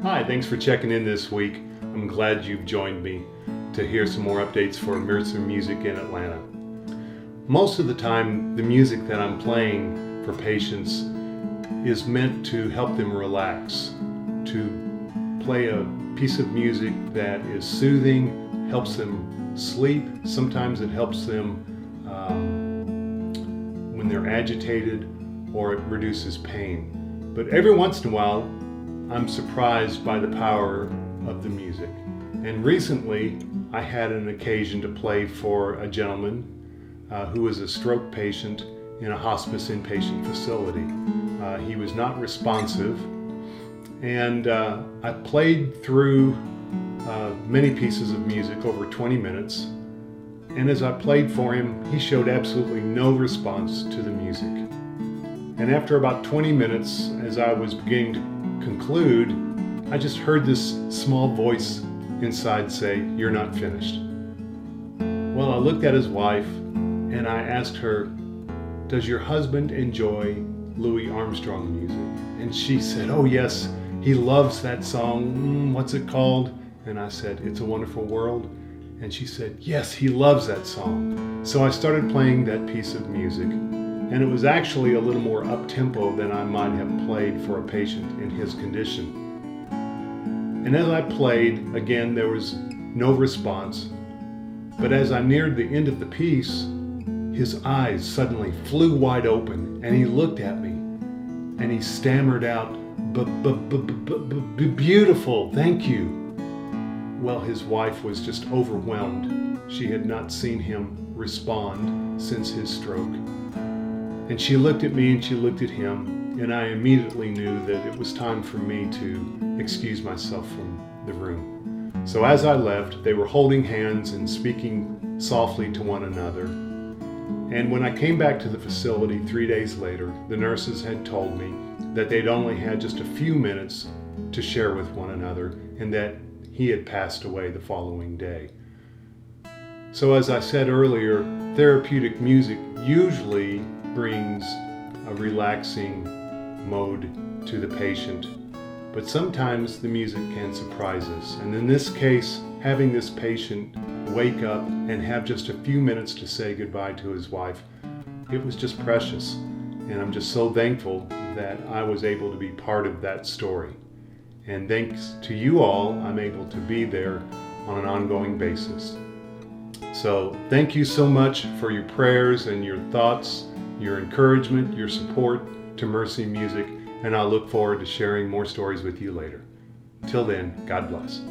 Hi, thanks for checking in this week. I'm glad you've joined me to hear some more updates for Mercy Music in Atlanta. Most of the time, the music that I'm playing for patients is meant to help them relax, to play a piece of music that is soothing, helps them sleep. Sometimes it helps them when they're agitated, or it reduces pain. But every once in a while, I'm surprised by the power of the music. And recently, I had an occasion to play for a gentleman who was a stroke patient in a hospice inpatient facility. He was not responsive, and I played through many pieces of music over 20 minutes. And as I played for him, he showed absolutely no response to the music. And after about 20 minutes, as I was beginning to conclude, I just heard this small voice inside say, "You're not finished." Well, I looked at his wife and I asked her, "Does your husband enjoy Louis Armstrong music?" And she said, "Oh yes, he loves that song. What's it called?" And I said, "It's a Wonderful World." And she said, "Yes, he loves that song." So I started playing that piece of music. And it was actually a little more up-tempo than I might have played for a patient in his condition. And as I played, again, there was no response. But as I neared the end of the piece, his eyes suddenly flew wide open, and he looked at me, and he stammered out, "Beautiful, thank you." Well, his wife was just overwhelmed. She had not seen him respond since his stroke. And she looked at me and she looked at him, and I immediately knew that it was time for me to excuse myself from the room. So as I left, they were holding hands and speaking softly to one another. And when I came back to the facility 3 days later, the nurses had told me that they'd only had just a few minutes to share with one another, and that he had passed away the following day. So as I said earlier, therapeutic music usually brings a relaxing mode to the patient, but sometimes the music can surprise us. And in this case, having this patient wake up and have just a few minutes to say goodbye to his wife, it was just precious. And I'm just so thankful that I was able to be part of that story. And thanks to you all, I'm able to be there on an ongoing basis. So thank you so much for your prayers and your thoughts, your encouragement, your support to Mercy Music, and I look forward to sharing more stories with you later. Till then, God bless.